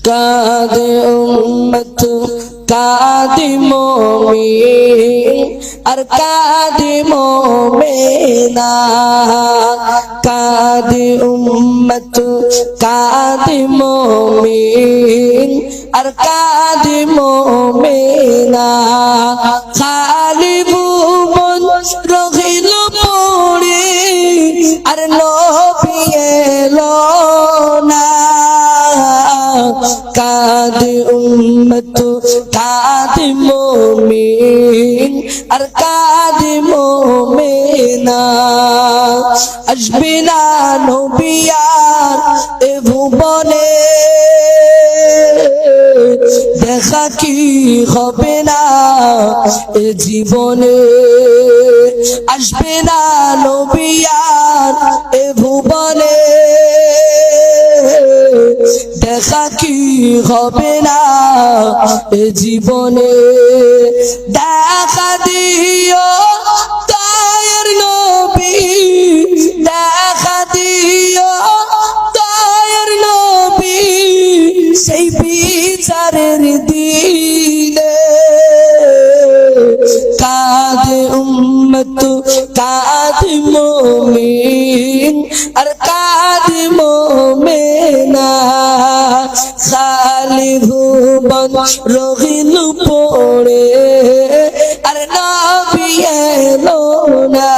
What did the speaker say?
কাঁদে উম্মত কাঁদে মুমিন আর কাঁদে মুমিনা কাঁদে উম্মত কাঁদে মুমিন আর কাঁদে মুমিনা খালি ভুবন রহিল পড়ে আর নবী এলো না কাঁদে উম্মত কাঁদে মুমিন আর কাঁদে মুমিনা আসবে না নবী আর এ ভুবনে দেখা কি হবে না এ জীবনে আসবে না নবী আর এ ভুবনে দেখা কি হবে না এ জীবনে দেখা দিও দয়ার নবী দেখা দিও দয়ার নবী সেই বিচারের দিনে কাঁদে উম্মত কাঁদে মুমিন আর কাঁদে মুমিনা খালি ভুবন রহিল পড়ে আর নবী এলো না